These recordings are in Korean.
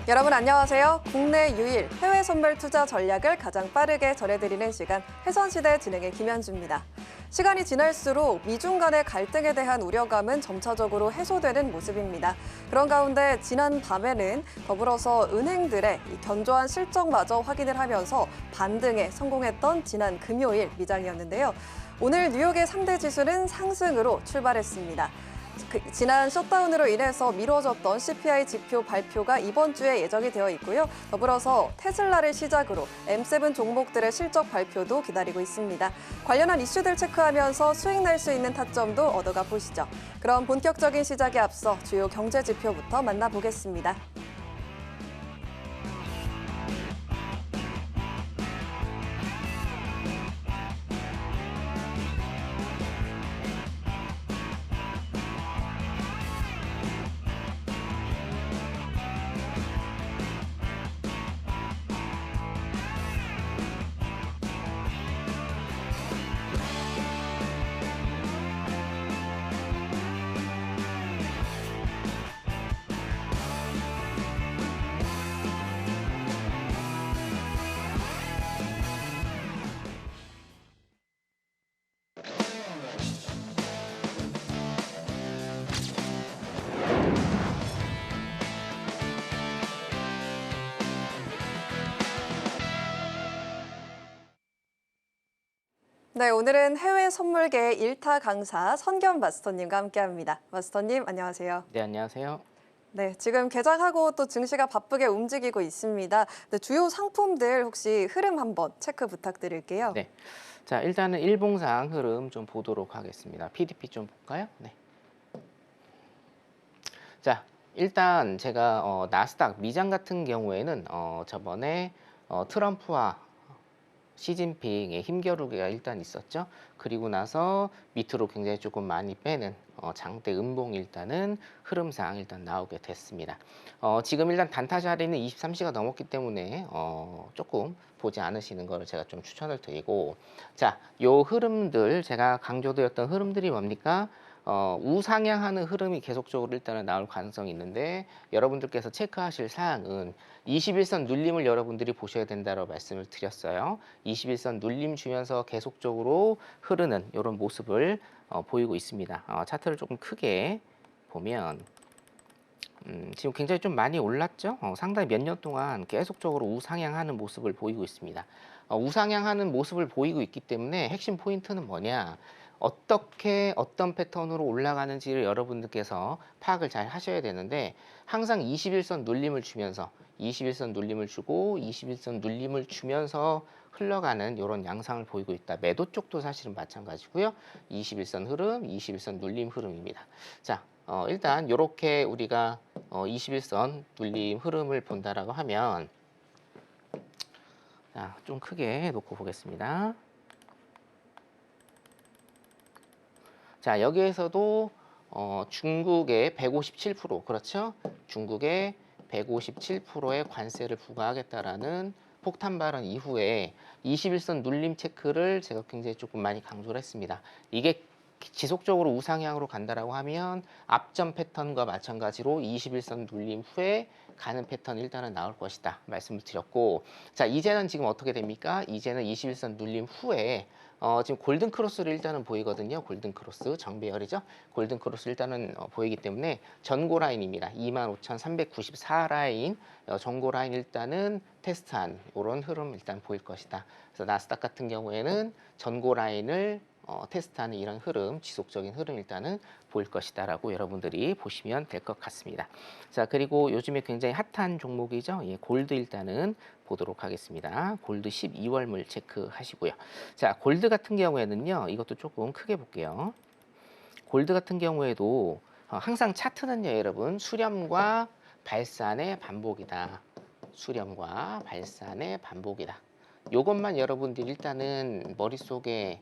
여러분 안녕하세요. 국내 유일 해외 선물 투자 전략을 가장 빠르게 전해드리는 시간 해선시대 진행의 김현주입니다. 시간이 지날수록 미중 간의 갈등에 대한 우려감은 점차적으로 해소되는 모습입니다. 그런 가운데 지난 밤에는 더불어서 은행들의 견조한 실적마저 확인을 하면서 반등에 성공했던 지난 금요일 미장이었는데요. 오늘 뉴욕의 3대 지수는 상승으로 출발했습니다. 지난 셧다운으로 인해서 미뤄졌던 CPI 지표 발표가 이번 주에 예정이 되어 있고요. 더불어서 테슬라를 시작으로 M7 종목들의 실적 발표도 기다리고 있습니다. 관련한 이슈들 체크하면서 수익 낼 수 있는 타점도 얻어가 보시죠. 그럼 본격적인 시작에 앞서 주요 경제 지표부터 만나보겠습니다. 네, 오늘은 해외 선물계 일타 강사 선겸 마스터님과 함께합니다. 마스터님, 안녕하세요. 네, 안녕하세요. 네, 지금 개장하고 또 증시가 바쁘게 움직이고 있습니다. 네, 주요 상품들 혹시 흐름 한번 체크 부탁드릴게요. 네. 자, 일단은 일봉상 흐름 좀 보도록 하겠습니다. PDP 좀 볼까요? 네. 자, 일단 제가 나스닥 미장 같은 경우에는 저번에 트럼프와 시진핑의 힘겨루기가 일단 있었죠. 그리고 나서 밑으로 굉장히 조금 많이 빼는 장대 음봉 일단은 흐름상 일단 나오게 됐습니다. 지금 일단 단타 자리는 23시가 넘었기 때문에 조금 보지 않으시는 거를 제가 좀 추천을 드리고, 자, 요 흐름들 제가 강조드렸던 흐름들이 뭡니까? 우상향하는 흐름이 계속적으로 일단은 나올 가능성이 있는데, 여러분들께서 체크하실 사항은 21선 눌림을 여러분들이 보셔야 된다고 말씀을 드렸어요. 21선 눌림 주면서 계속적으로 흐르는 이런 모습을 보이고 있습니다. 차트를 조금 크게 보면 지금 굉장히 좀 많이 올랐죠. 상당히 몇 년 동안 계속적으로 우상향하는 모습을 보이고 있습니다. 우상향하는 모습을 보이고 있기 때문에 핵심 포인트는 뭐냐, 어떻게 어떤 패턴으로 올라가는지를 여러분들께서 파악을 잘 하셔야 되는데, 항상 21선 눌림을 주면서 21선 눌림을 주고 21선 눌림을 주면서 흘러가는 이런 양상을 보이고 있다. 매도 쪽도 사실은 마찬가지고요. 21선 흐름, 21선 눌림 흐름입니다. 자, 일단 이렇게 우리가 21선 눌림 흐름을 본다라고 하면, 자, 좀 크게 놓고 보겠습니다. 자, 여기에서도 중국의 157%, 그렇죠? 중국의 157%의 관세를 부과하겠다라는 폭탄 발언 이후에 21선 눌림 체크를 제가 굉장히 조금 많이 강조를 했습니다. 이게 지속적으로 우상향으로 간다라고 하면 앞전 패턴과 마찬가지로 21선 눌림 후에 가는 패턴 일단은 나올 것이다 말씀을 드렸고, 자, 이제는 지금 어떻게 됩니까? 이제는 21선 눌림 후에 지금 골든 크로스를 일단은 보이거든요. 골든 크로스 정배열이죠. 골든 크로스 일단은 보이기 때문에 전고 라인입니다. 25,394 라인, 전고 라인 일단은 테스트한 이런 흐름 일단 보일 것이다. 그래서 나스닥 같은 경우에는 전고 라인을 테스트하는 이런 흐름, 지속적인 흐름 일단은 보일 것이다라고 여러분들이 보시면 될 것 같습니다. 자, 그리고 요즘에 굉장히 핫한 종목이죠. 예, 골드 일단은 보도록 하겠습니다. 골드 12월물 체크하시고요. 자, 골드 같은 경우에는요, 이것도 조금 크게 볼게요. 골드 같은 경우에도 항상 차트는요, 여러분, 수렴과 발산의 반복이다. 수렴과 발산의 반복이다. 요것만 여러분들이 일단은 머릿속에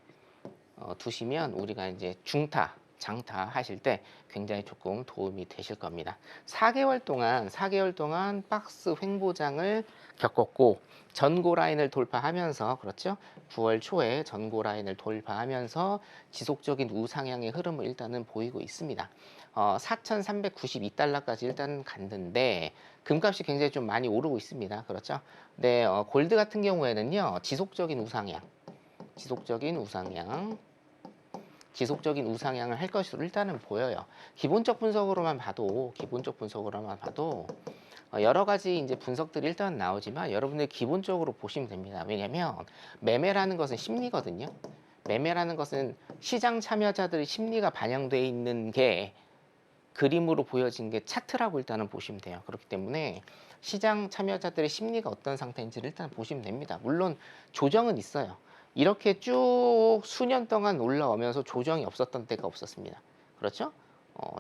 두시면 우리가 이제 중타, 장타하실 때 굉장히 조금 도움이 되실 겁니다. 4개월 동안 박스 횡보장을 겪었고 전고 라인을 돌파하면서 그렇죠? 9월 초에 전고 라인을 돌파하면서 지속적인 우상향의 흐름을 일단은 보이고 있습니다. 4,392달러까지 일단 갔는데 금값이 굉장히 좀 많이 오르고 있습니다. 그렇죠? 네, 골드 같은 경우에는요. 지속적인 우상향을 할 것으로 일단은 보여요. 기본적 분석으로만 봐도 여러 가지 이제 분석들이 일단 나오지만 여러분들 기본적으로 보시면 됩니다. 왜냐하면 매매라는 것은 심리거든요. 매매라는 것은 시장 참여자들의 심리가 반영되어 있는 게 그림으로 보여진 게 차트라고 일단은 보시면 돼요. 그렇기 때문에 시장 참여자들의 심리가 어떤 상태인지를 일단 보시면 됩니다. 물론 조정은 있어요. 이렇게 쭉 수년 동안 올라오면서 조정이 없었던 때가 없었습니다. 그렇죠?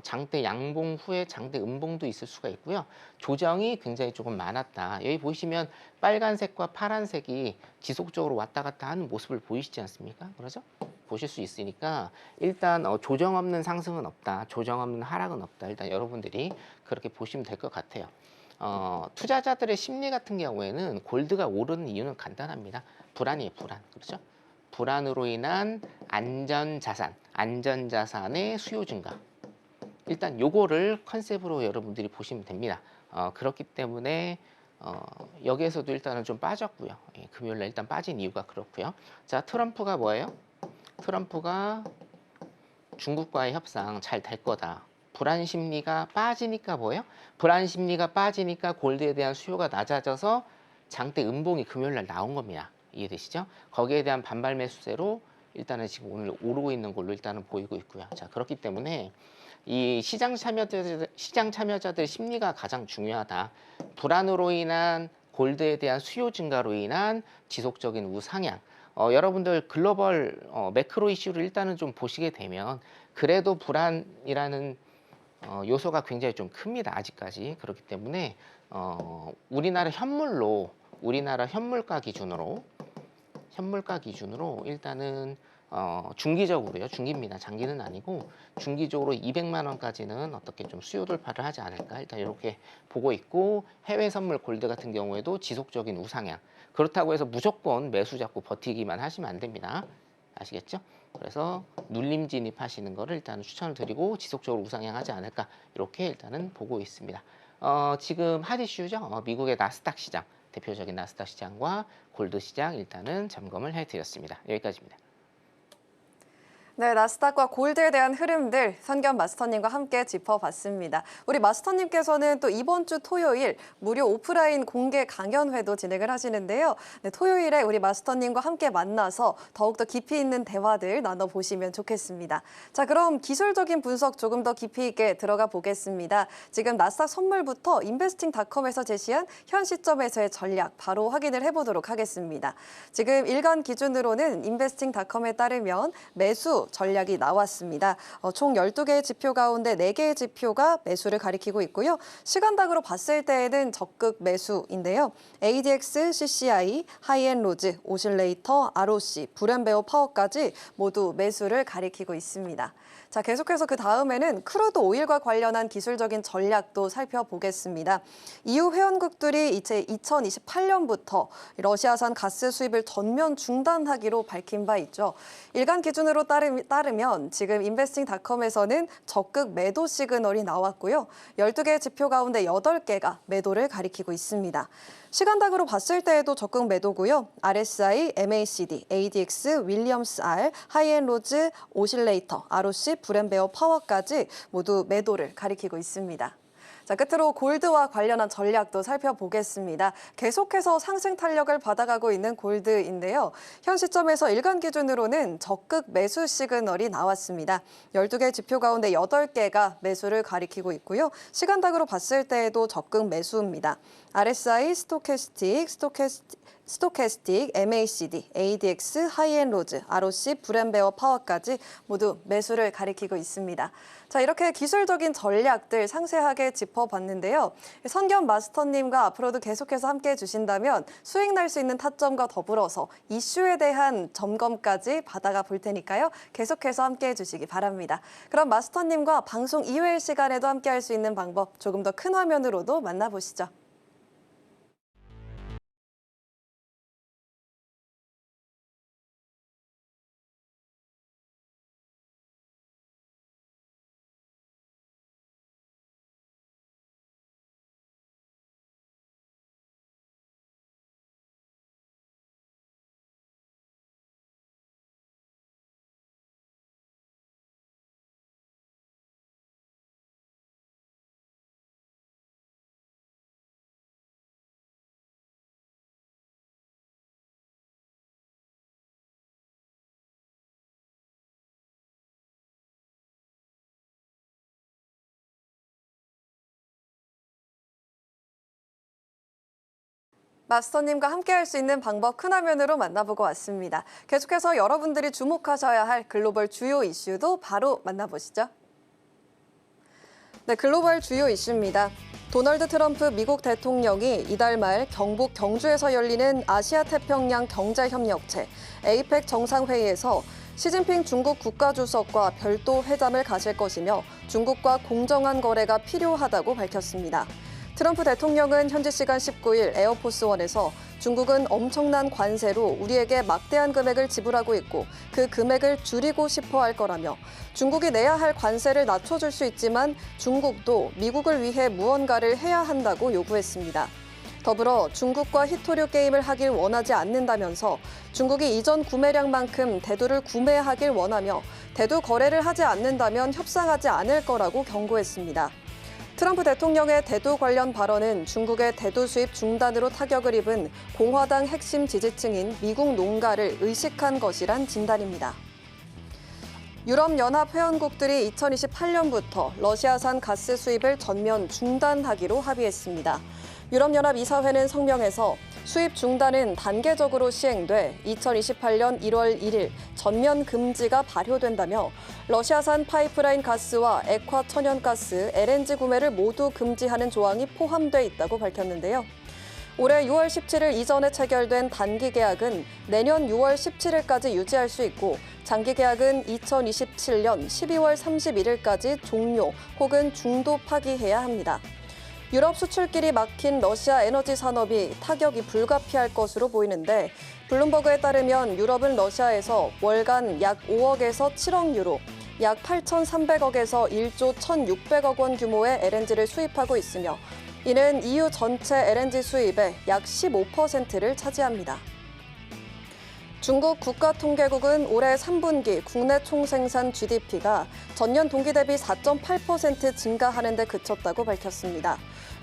장대 양봉 후에 장대 음봉도 있을 수가 있고요. 조정이 굉장히 조금 많았다. 여기 보시면 빨간색과 파란색이 지속적으로 왔다 갔다 하는 모습을 보이시지 않습니까? 그렇죠? 보실 수 있으니까 일단 조정 없는 상승은 없다. 조정 없는 하락은 없다. 일단 여러분들이 그렇게 보시면 될 것 같아요. 투자자들의 심리 같은 경우에는 골드가 오르는 이유는 간단합니다. 불안이에요, 불안. 그렇죠? 불안으로 인한 안전자산의 수요 증가. 일단 요거를 컨셉으로 여러분들이 보시면 됩니다. 그렇기 때문에 여기에서도 일단은 좀 빠졌고요. 예, 금요일날 일단 빠진 이유가 그렇고요. 자, 트럼프가 뭐예요? 트럼프가 중국과의 협상 잘 될 거다. 불안 심리가 빠지니까 뭐예요? 불안 심리가 빠지니까 골드에 대한 수요가 낮아져서 장대 음봉이 금요일날 나온 겁니다. 이해되시죠? 거기에 대한 반발 매수세로 일단은 지금 오늘 오르고 있는 걸로 일단은 보이고 있고요. 자, 그렇기 때문에 이 시장 참여자들 심리가 가장 중요하다. 불안으로 인한 골드에 대한 수요 증가로 인한 지속적인 우상향. 여러분들 글로벌 매크로 이슈를 일단은 좀 보시게 되면 그래도 불안이라는 요소가 굉장히 좀 큽니다. 아직까지. 그렇기 때문에 우리나라 현물가 기준으로 일단은 중기적으로요. 중기입니다. 장기는 아니고 중기적으로 200만 원까지는 어떻게 좀 수요 돌파를 하지 않을까 일단 이렇게 보고 있고 해외 선물 골드 같은 경우에도 지속적인 우상향. 그렇다고 해서 무조건 매수 잡고 버티기만 하시면 안 됩니다. 아시겠죠? 그래서 눌림 진입하시는 거를 일단은 추천을 드리고 지속적으로 우상향하지 않을까 이렇게 일단은 보고 있습니다. 지금 핫 이슈죠. 미국의 나스닥 시장 대표적인 나스닥 시장과 골드 시장 일단은 점검을 해드렸습니다. 여기까지입니다. 네, 나스닥과 골드에 대한 흐름들 선견 마스터님과 함께 짚어봤습니다. 우리 마스터님께서는 또 이번 주 토요일 무료 오프라인 공개 강연회도 진행을 하시는데요. 네, 토요일에 우리 마스터님과 함께 만나서 더욱더 깊이 있는 대화들 나눠보시면 좋겠습니다. 자, 그럼 기술적인 분석 조금 더 깊이 있게 들어가 보겠습니다. 지금 나스닥 선물부터 인베스팅닷컴에서 제시한 현 시점에서의 전략 바로 확인을 해보도록 하겠습니다. 지금 일간 기준으로는 인베스팅닷컴에 따르면 매수 전략이 나왔습니다. 총 12개의 지표 가운데 4개의 지표가 매수를 가리키고 있고요. 시간당으로 봤을 때에는 적극 매수인데요. ADX, CCI, 하이엔로즈, 오실레이터, ROC, 브렌베어 파워까지 모두 매수를 가리키고 있습니다. 자, 계속해서 그 다음에는 크루드 오일과 관련한 기술적인 전략도 살펴보겠습니다. EU 회원국들이 이제 2028년부터 러시아산 가스 수입을 전면 중단하기로 밝힌 바 있죠. 일간 기준으로 따르면 지금 인베스팅닷컴에서는 적극 매도 시그널이 나왔고요. 12개의 지표 가운데 8개가 매도를 가리키고 있습니다. 시간당으로 봤을 때에도 적극 매도고요. RSI, MACD, ADX, 윌리엄스 R, 하이엔로즈, 오실레이터, ROC, 브렌베어 파워까지 모두 매도를 가리키고 있습니다. 자, 끝으로 골드와 관련한 전략도 살펴보겠습니다. 계속해서 상승 탄력을 받아가고 있는 골드인데요. 현 시점에서 일간 기준으로는 적극 매수 시그널이 나왔습니다. 12개 지표 가운데 8개가 매수를 가리키고 있고요. 시간당으로 봤을 때에도 적극 매수입니다. RSI, 스토캐스틱, MACD, ADX, 하이엔로즈, ROC, 브렌베어 파워까지 모두 매수를 가리키고 있습니다. 자, 이렇게 기술적인 전략들 상세하게 짚어봤는데요. 선겸 마스터님과 앞으로도 계속해서 함께해 주신다면 수익 날 수 있는 타점과 더불어서 이슈에 대한 점검까지 받아가 볼 테니까요. 계속해서 함께해 주시기 바랍니다. 그럼 마스터님과 방송 이외의 시간에도 함께할 수 있는 방법 조금 더 큰 화면으로도 만나보시죠. 마스터님과 함께할 수 있는 방법 큰 화면으로 만나보고 왔습니다. 계속해서 여러분들이 주목하셔야 할 글로벌 주요 이슈도 바로 만나보시죠. 네, 글로벌 주요 이슈입니다. 도널드 트럼프 미국 대통령이 이달 말 경북 경주에서 열리는 아시아태평양 경제협력체 APEC 정상회의에서 시진핑 중국 국가주석과 별도 회담을 가질 것이며 중국과 공정한 거래가 필요하다고 밝혔습니다. 트럼프 대통령은 현지 시간 19일 에어포스원에서 중국은 엄청난 관세로 우리에게 막대한 금액을 지불하고 있고 그 금액을 줄이고 싶어 할 거라며 중국이 내야 할 관세를 낮춰줄 수 있지만 중국도 미국을 위해 무언가를 해야 한다고 요구했습니다. 더불어 중국과 히토류 게임을 하길 원하지 않는다면서 중국이 이전 구매량만큼 대두를 구매하길 원하며 대두 거래를 하지 않는다면 협상하지 않을 거라고 경고했습니다. 트럼프 대통령의 대두 관련 발언은 중국의 대두 수입 중단으로 타격을 입은 공화당 핵심 지지층인 미국 농가를 의식한 것이란 진단입니다. 유럽연합 회원국들이 2028년부터 러시아산 가스 수입을 전면 중단하기로 합의했습니다. 유럽연합 이사회는 성명에서 수입 중단은 단계적으로 시행돼 2028년 1월 1일 전면 금지가 발효된다며 러시아산 파이프라인 가스와 액화 천연가스, LNG 구매를 모두 금지하는 조항이 포함돼 있다고 밝혔는데요. 올해 6월 17일 이전에 체결된 단기 계약은 내년 6월 17일까지 유지할 수 있고 장기 계약은 2027년 12월 31일까지 종료 혹은 중도 파기해야 합니다. 유럽 수출길이 막힌 러시아 에너지 산업이 타격이 불가피할 것으로 보이는데 블룸버그에 따르면 유럽은 러시아에서 월간 약 5억에서 7억 유로, 약 8,300억에서 1조 1,600억 원 규모의 LNG를 수입하고 있으며 이는 EU 전체 LNG 수입의 약 15%를 차지합니다. 중국 국가통계국은 올해 3분기 국내 총생산 GDP가 전년 동기 대비 4.8% 증가하는 데 그쳤다고 밝혔습니다.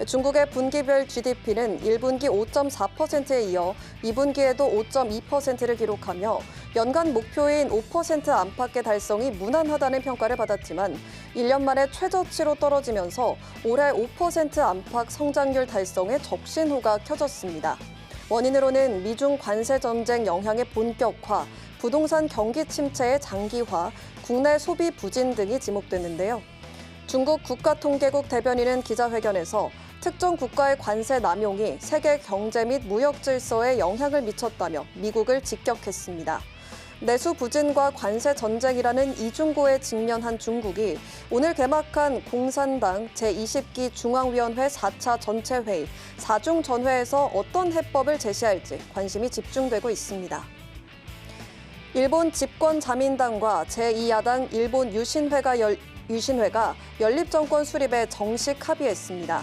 중국의 분기별 GDP는 1분기 5.4%에 이어 2분기에도 5.2%를 기록하며 연간 목표인 5% 안팎의 달성이 무난하다는 평가를 받았지만 1년 만에 최저치로 떨어지면서 올해 5% 안팎 성장률 달성에 적신호가 켜졌습니다. 원인으로는 미중 관세 전쟁 영향의 본격화, 부동산 경기 침체의 장기화, 국내 소비 부진 등이 지목됐는데요. 중국 국가통계국 대변인은 기자회견에서 특정 국가의 관세 남용이 세계 경제 및 무역 질서에 영향을 미쳤다며 미국을 직격했습니다. 내수 부진과 관세 전쟁이라는 이중고에 직면한 중국이 오늘 개막한 공산당 제20기 중앙위원회 4차 전체회의 4중 전회에서 어떤 해법을 제시할지 관심이 집중되고 있습니다. 일본 집권 자민당과 제2야당 일본 유신회가 연립정권 수립에 정식 합의했습니다.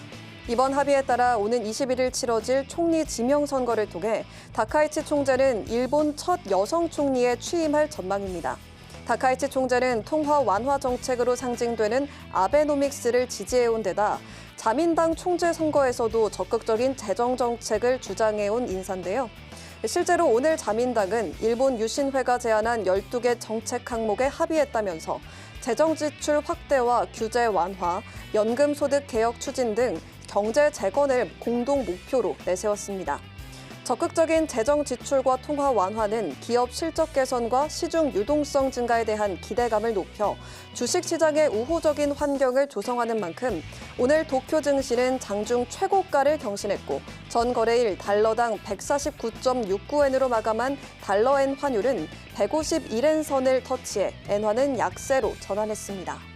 이번 합의에 따라 오는 21일 치러질 총리 지명선거를 통해 다카이치 총재는 일본 첫 여성 총리에 취임할 전망입니다. 다카이치 총재는 통화 완화 정책으로 상징되는 아베노믹스를 지지해온 데다 자민당 총재 선거에서도 적극적인 재정 정책을 주장해온 인사인데요. 실제로 오늘 자민당은 일본 유신회가 제안한 12개 정책 항목에 합의했다면서 재정 지출 확대와 규제 완화, 연금 소득 개혁 추진 등 경제 재건을 공동 목표로 내세웠습니다. 적극적인 재정 지출과 통화 완화는 기업 실적 개선과 시중 유동성 증가에 대한 기대감을 높여 주식시장의 우호적인 환경을 조성하는 만큼 오늘 도쿄 증시는 장중 최고가를 경신했고 전 거래일 달러당 149.69엔으로 마감한 달러엔 환율은 151엔 선을 터치해 엔화는 약세로 전환했습니다.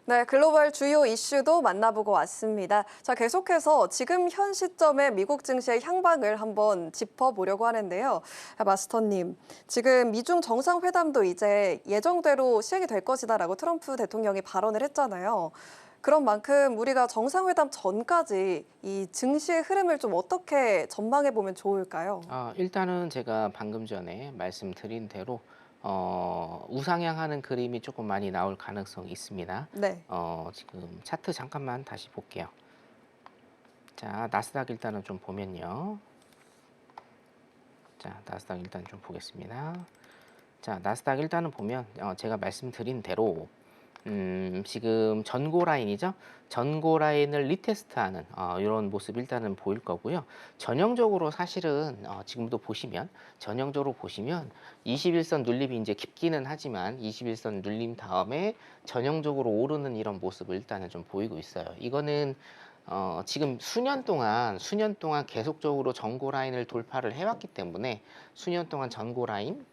네, 글로벌 주요 이슈도 만나보고 왔습니다. 자, 계속해서 지금 현 시점의 미국 증시의 향방을 한번 짚어보려고 하는데요. 마스터님, 지금 미중 정상회담도 이제 예정대로 시행이 될 것이다라고 트럼프 대통령이 발언을 했잖아요. 그런 만큼 우리가 정상회담 전까지 이 증시의 흐름을 좀 어떻게 전망해 보면 좋을까요? 일단은 제가 방금 전에 말씀드린 대로 우상향하는 그림이 조금 많이 나올 가능성이 있습니다. 네. 지금 차트 잠깐만 다시 볼게요. 자, 나스닥 일단은 좀 보면요. 자, 나스닥 일단 좀 보겠습니다. 자, 나스닥 일단은 보면 제가 말씀드린 대로 지금 전고 라인이죠. 전고 라인을 리테스트하는 이런 모습 일단은 보일 거고요. 전형적으로 사실은 지금도 보시면 전형적으로 보시면 21선 눌림이 이제 깊기는 하지만 21선 눌림 다음에 전형적으로 오르는 이런 모습을 일단은 좀 보이고 있어요. 이거는 지금 수년 동안 계속적으로 전고 라인을 돌파를 해왔기 때문에 수년 동안 전고 라인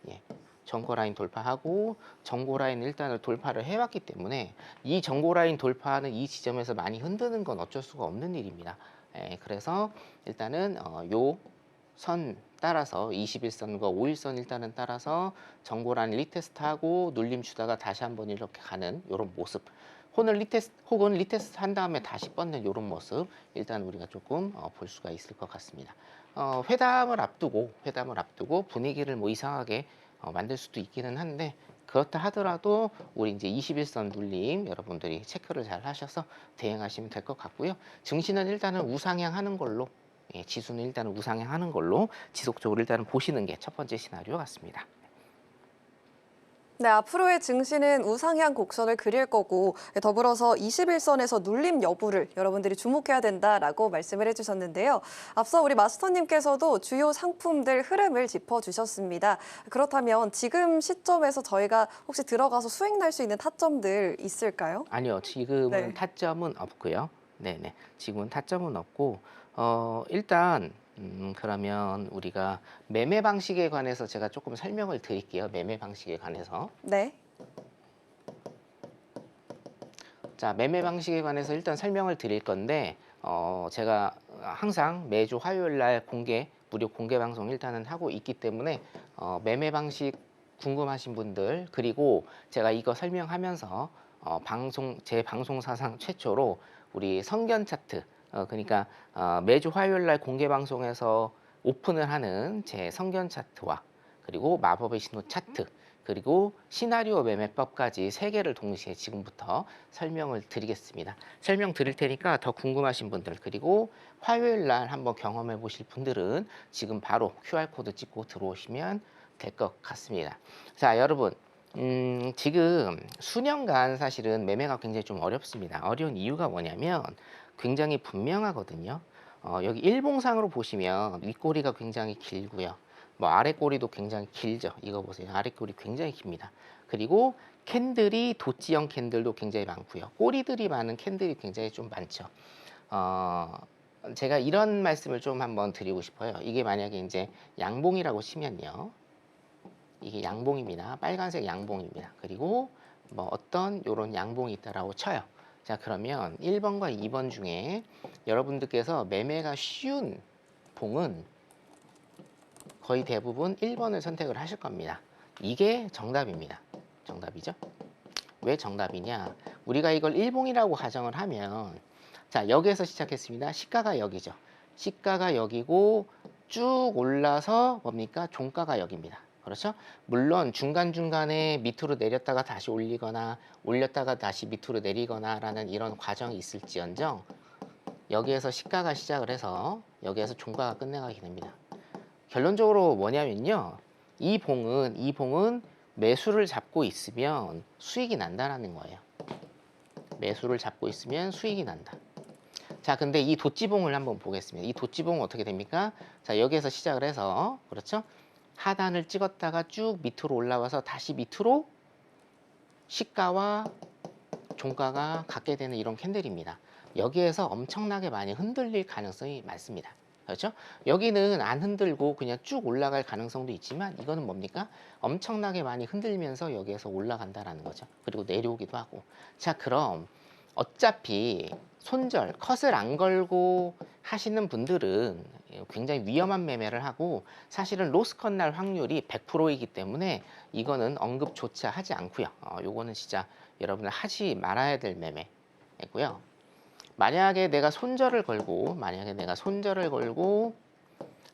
전고 라인 돌파하고 전고 라인 일단을 돌파를 해왔기 때문에 이 전고 라인 돌파하는 이 지점에서 많이 흔드는 건 어쩔 수가 없는 일입니다. 그래서 일단은 요 선 따라서 21선과 5일선 일단은 따라서 전고 라인 리테스트하고 눌림 주다가 다시 한번 이렇게 가는 이런 모습. 혹은 리테스트 한 다음에 다시 뻗는 이런 모습 일단 우리가 조금 볼 수가 있을 것 같습니다. 회담을 앞두고 분위기를 뭐 이상하게 만들 수도 있기는 한데 그렇다 하더라도 우리 이제 21선 눌림 여러분들이 체크를 잘 하셔서 대응하시면 될 것 같고요. 증시는 일단은 우상향하는 걸로 지수는 일단은 우상향하는 걸로 지속적으로 일단은 보시는 게 첫 번째 시나리오 같습니다. 네, 앞으로의 증시는 우상향 곡선을 그릴 거고 더불어서 21선에서 눌림 여부를 여러분들이 주목해야 된다라고 말씀을 해주셨는데요. 앞서 우리 마스터님께서도 주요 상품들 흐름을 짚어주셨습니다. 그렇다면 지금 시점에서 저희가 혹시 들어가서 수익 날 수 있는 타점들 있을까요? 아니요, 지금은 네. 타점은 없고요. 네네, 지금은 타점은 없고 일단 그러면 우리가 매매 방식에 관해서 제가 조금 설명을 드릴게요. 매매 방식에 관해서. 네. 자, 매매 방식에 관해서 일단 설명을 드릴 건데 제가 항상 매주 화요일 날 무료 공개 방송 일단은 하고 있기 때문에 매매 방식 궁금하신 분들 그리고 제가 이거 설명하면서 제 방송 사상 최초로 우리 성견 차트 그러니까 매주 화요일 날 공개 방송에서 오픈을 하는 제 성견 차트와 그리고 마법의 신호 차트 그리고 시나리오 매매법까지 세 개를 동시에 지금부터 설명을 드리겠습니다. 설명 드릴 테니까 더 궁금하신 분들 그리고 화요일 날 한번 경험해 보실 분들은 지금 바로 QR코드 찍고 들어오시면 될 것 같습니다. 자, 여러분 지금 수년간 사실은 매매가 굉장히 좀 어렵습니다. 어려운 이유가 뭐냐면 굉장히 분명하거든요. 여기 일봉상으로 보시면 윗꼬리가 굉장히 길고요. 뭐 아래 꼬리도 굉장히 길죠. 이거 보세요. 아래 꼬리 굉장히 깁니다. 그리고 캔들이 도치형 캔들도 굉장히 많고요. 꼬리들이 많은 캔들이 굉장히 좀 많죠. 제가 이런 말씀을 좀 한번 드리고 싶어요. 이게 만약에 이제 양봉이라고 치면요. 이게 양봉입니다. 빨간색 양봉입니다. 그리고 뭐 어떤 요런 양봉이 있다라고 쳐요. 자, 그러면 1번과 2번 중에 여러분들께서 매매가 쉬운 봉은 거의 대부분 1번을 선택을 하실 겁니다. 이게 정답입니다. 정답이죠? 왜 정답이냐? 우리가 이걸 일봉이라고 가정을 하면 자, 여기에서 시작했습니다. 시가가 여기죠. 시가가 여기고 쭉 올라서 뭡니까? 종가가 여기입니다. 그렇죠? 물론 중간중간에 밑으로 내렸다가 다시 올리거나 올렸다가 다시 밑으로 내리거나 라는 이런 과정이 있을지언정 여기에서 시가가 시작을 해서 여기에서 종가가 끝나가게 됩니다. 결론적으로 뭐냐면요. 이 봉은 매수를 잡고 있으면 수익이 난다라는 거예요. 매수를 잡고 있으면 수익이 난다. 자, 근데 이 도지봉을 한번 보겠습니다. 이 도지봉은 어떻게 됩니까? 자, 여기에서 시작을 해서, 그렇죠? 하단을 찍었다가 쭉 밑으로 올라와서 다시 밑으로 시가와 종가가 같게 되는 이런 캔들입니다. 여기에서 엄청나게 많이 흔들릴 가능성이 많습니다. 그렇죠? 여기는 안 흔들고 그냥 쭉 올라갈 가능성도 있지만 이거는 뭡니까? 엄청나게 많이 흔들면서 여기에서 올라간다라는 거죠. 그리고 내려오기도 하고. 자, 그럼 어차피 손절, 컷을 안 걸고 하시는 분들은 굉장히 위험한 매매를 하고 사실은 로스컷 날 확률이 100%이기 때문에 이거는 언급조차 하지 않고요. 요거는 진짜 여러분들 하지 말아야 될 매매고요. 만약에 내가 손절을 걸고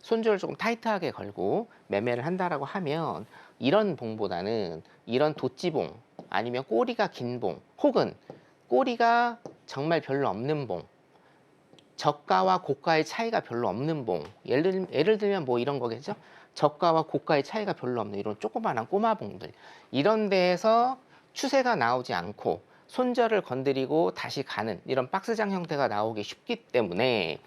손절을 조금 타이트하게 걸고 매매를 한다라고 하면 이런 봉보다는 이런 도지봉 아니면 꼬리가 긴 봉 혹은 꼬리가 정말 별로 없는 봉, 저가와 고가의 차이가 별로 없는 봉, 예를 들면 뭐 이런 거겠죠? 저가와 고가의 차이가 별로 없는 이런 조그마한 꼬마 봉들, 이런 데에서 추세가 나오지 않고 손절을 건드리고 다시 가는 이런 박스장 형태가 나오기 쉽기 때문에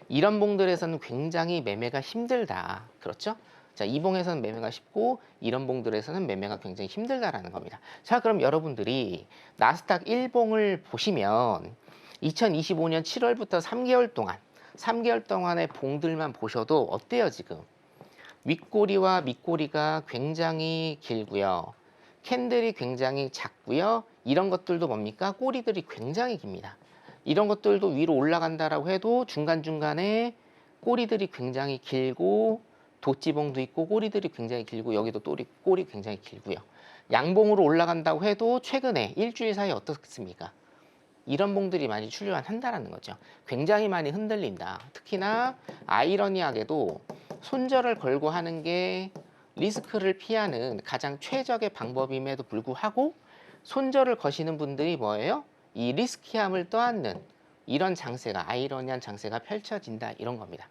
이런 봉들에서는 굉장히 매매가 힘들다. 그렇죠? 자, 이 봉에서는 매매가 쉽고 이런 봉들에서는 매매가 굉장히 힘들다라는 겁니다. 자, 그럼 여러분들이 나스닥 1봉을 보시면 2025년 7월부터 3개월 동안의 봉들만 보셔도 어때요, 지금? 윗꼬리와 밑꼬리가 굉장히 길고요. 캔들이 굉장히 작고요. 이런 것들도 뭡니까? 꼬리들이 굉장히 깁니다. 이런 것들도 위로 올라간다라고 해도 중간중간에 꼬리들이 굉장히 길고 도지봉도 있고 꼬리들이 굉장히 길고 여기도 꼬리 굉장히 길고요. 양봉으로 올라간다고 해도 최근에 일주일 사이에 어떻습니까? 이런 봉들이 많이 출현한다라는 거죠. 굉장히 많이 흔들린다. 특히나 아이러니하게도 손절을 걸고 하는 게 리스크를 피하는 가장 최적의 방법임에도 불구하고 손절을 거시는 분들이 뭐예요? 이 리스키함을 떠안는 이런 장세가 아이러니한 장세가 펼쳐진다 이런 겁니다.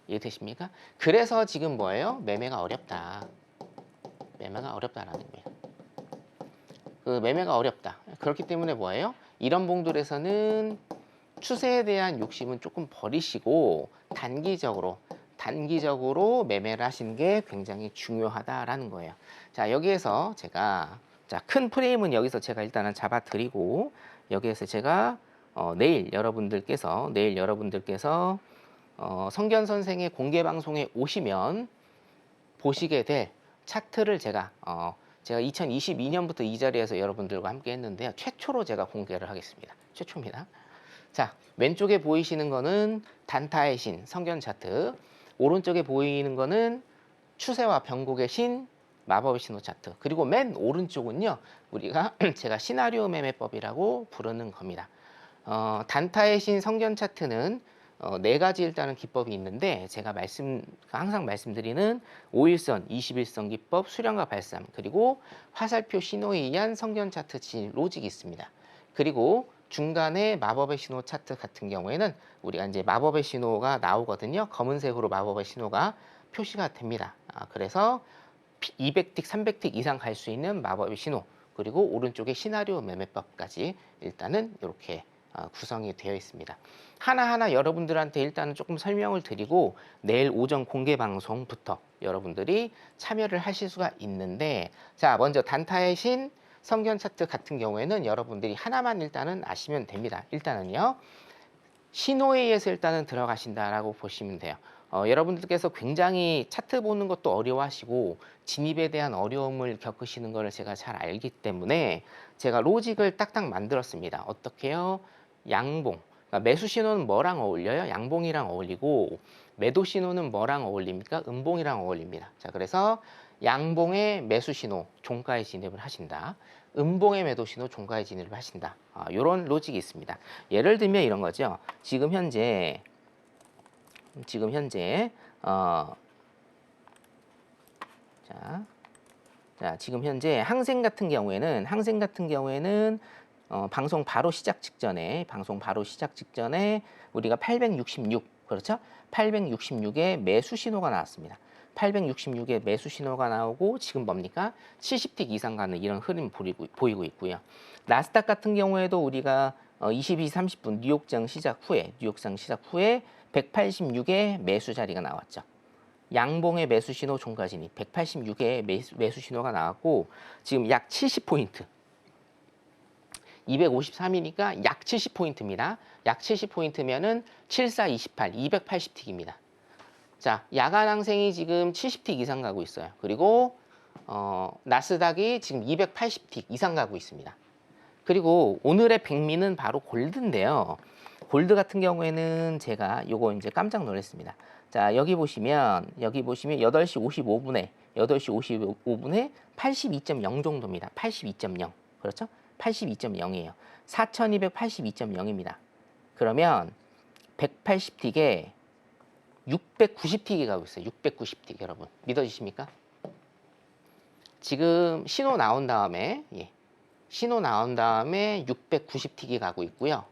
이해되십니까? 그래서 지금 뭐예요? 매매가 어렵다. 매매가 어렵다라는 거예요. 그 매매가 어렵다. 그렇기 때문에 뭐예요? 이런 봉들에서는 추세에 대한 욕심은 조금 버리시고 단기적으로 매매를 하시는 게 굉장히 중요하다라는 거예요. 자, 여기에서 제가 큰 프레임은 여기서 제가 일단은 잡아 드리고 여기에서 제가 내일 여러분들께서 성견 선생의 공개 방송에 오시면 보시게 될 차트를 제가 2022년부터 이 자리에서 여러분들과 함께 했는데요. 최초로 제가 공개를 하겠습니다. 최초입니다. 자, 왼쪽에 보이시는 거는 단타의 신 성견 차트, 오른쪽에 보이는 거는 추세와 변곡의 신 마법의 신호 차트, 그리고 맨 오른쪽은요 우리가 제가 시나리오 매매법이라고 부르는 겁니다. 단타의 신 성견 차트는 네 가지 일단은 기법이 있는데 제가 항상 말씀드리는 5일선, 21선 기법, 수량과 발산, 그리고 화살표 신호에 의한 성견 차트 진입 로직이 있습니다. 그리고 중간에 마법의 신호 차트 같은 경우에는 우리가 이제 마법의 신호가 나오거든요. 검은색으로 마법의 신호가 표시가 됩니다. 그래서 200틱, 300틱 이상 갈 수 있는 마법의 신호, 그리고 오른쪽에 시나리오 매매법까지 일단은 이렇게 구성이 되어 있습니다. 하나하나 여러분들한테 일단은 조금 설명을 드리고 내일 오전 공개 방송부터 여러분들이 참여를 하실 수가 있는데, 자, 먼저 단타의 신 성견 차트 같은 경우에는 여러분들이 하나만 일단은 아시면 됩니다. 일단은요, 신호에 의해서 일단은 들어가신다라고 보시면 돼요. 여러분들께서 굉장히 차트 보는 것도 어려워하시고 진입에 대한 어려움을 겪으시는 것을 제가 잘 알기 때문에 제가 로직을 딱딱 만들었습니다. 어떻게요? 양봉. 그러니까 매수 신호는 뭐랑 어울려요? 양봉이랑 어울리고, 매도 신호는 뭐랑 어울립니까? 음봉이랑 어울립니다. 자, 그래서 양봉의 매수 신호, 종가에 진입을 하신다. 음봉의 매도 신호, 종가에 진입을 하신다. 이런 로직이 있습니다. 예를 들면 이런 거죠. 지금 현재 지금 현재 항생 같은 경우에는 방송 바로 시작 직전에 우리가 866, 그렇죠? 866의 매수 신호가 나왔습니다. 866의 매수 신호가 나오고 지금 뭡니까? 70틱 이상 가는 이런 흐름 보이고 있고요. 나스닥 같은 경우에도 우리가 22시 30분 뉴욕장 시작 후에 186의 매수 자리가 나왔죠. 양봉의 매수 신호 종가 진입 186의 매수 신호가 나왔고 지금 약 70포인트 253이니까 약 70포인트입니다. 약 70포인트면은 7428 280틱입니다. 자, 야간 항생이 지금 70틱 이상 가고 있어요. 그리고 나스닥이 지금 280틱 이상 가고 있습니다. 그리고 오늘의 백미는 바로 골드인데요. 골드 같은 경우에는 제가 요거 이제 깜짝 놀랐습니다. 자, 여기 보시면 8시 55분에 82.0 정도입니다. 82.0. 그렇죠? 82.0이에요. 4282.0입니다. 그러면 180틱에 690틱이 가고 있어요. 690틱 여러분. 믿어지십니까? 지금 신호 나온 다음에 690틱이 가고 있고요.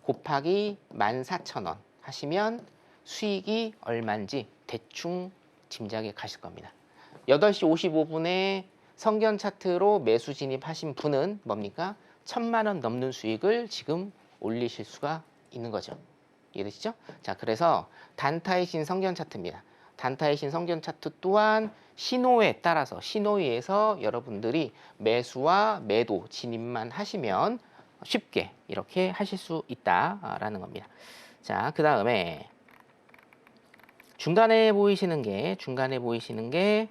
곱하기 14,000원 하시면 수익이 얼마인지 대충 짐작이 가실 겁니다. 8시 55분에 성견 차트로 매수 진입하신 분은 뭡니까? 1,000만 원 넘는 수익을 지금 올리실 수가 있는 거죠. 이해되시죠? 자, 그래서 단타의 신 성견 차트입니다. 단타의 신 성견 차트 또한 신호에 따라서 신호위에서 여러분들이 매수와 매도 진입만 하시면 쉽게 이렇게 하실 수 있다라는 겁니다. 자, 그 다음에 중간에 보이시는 게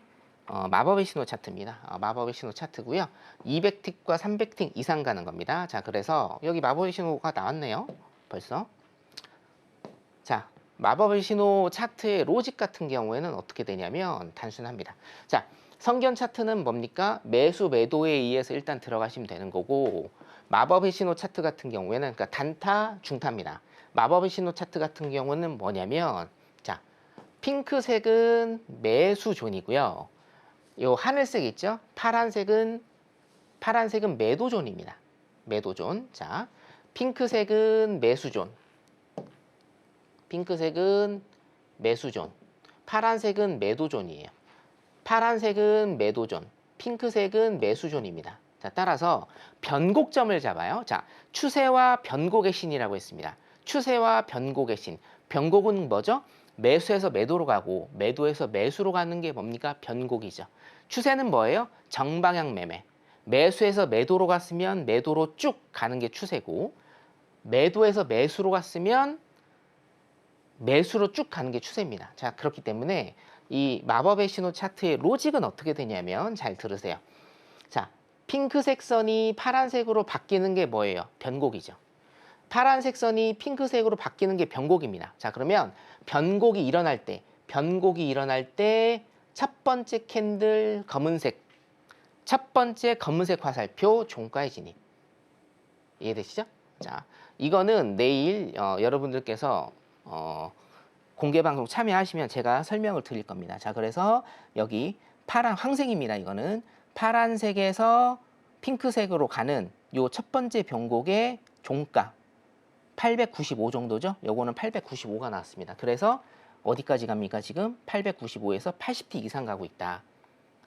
마법의 신호 차트입니다. 마법의 신호 차트고요. 200틱과 300틱 이상 가는 겁니다. 자, 그래서 여기 마법의 신호가 나왔네요. 벌써. 자, 마법의 신호 차트의 로직 같은 경우에는 어떻게 되냐면 단순합니다. 자, 성견 차트는 뭡니까? 매수 매도에 의해서 일단 들어가시면 되는 거고 마법의 신호 차트 같은 경우에는 그러니까 단타 중타입니다. 마법의 신호 차트 같은 경우는 뭐냐면 자, 핑크색은 매수 존이고요. 요 하늘색 있죠? 파란색은 매도 존입니다. 매도 존. 자, 핑크색은 매수 존. 핑크색은 매수 존. 파란색은 매도 존이에요. 파란색은 매도 존. 핑크색은 매수 존입니다. 자, 따라서 변곡점을 잡아요. 자, 추세와 변곡의 신이라고 했습니다. 추세와 변곡의 신. 변곡은 뭐죠? 매수에서 매도로 가고 매도에서 매수로 가는 게 뭡니까? 변곡이죠. 추세는 뭐예요? 정방향 매매. 매수에서 매도로 갔으면 매도로 쭉 가는 게 추세고 매도에서 매수로 갔으면 매수로 쭉 가는 게 추세입니다. 자, 그렇기 때문에 이 마법의 신호 차트의 로직은 어떻게 되냐면 잘 들으세요. 자, 핑크색 선이 파란색으로 바뀌는 게 뭐예요? 변곡이죠. 파란색 선이 핑크색으로 바뀌는 게 변곡입니다. 자, 그러면 변곡이 일어날 때 첫 번째 캔들 검은색, 첫 번째 검은색 화살표 종가에 진입. 이해되시죠? 자, 이거는 내일 여러분들께서 공개 방송 참여하시면 제가 설명을 드릴 겁니다. 자, 그래서 여기 파란 황색입니다. 이거는 파란색에서 핑크색으로 가는 요 첫 번째 변곡의 종가 895 정도죠. 요거는 895가 나왔습니다. 그래서 어디까지 갑니까? 지금 895에서 80틱 이상 가고 있다.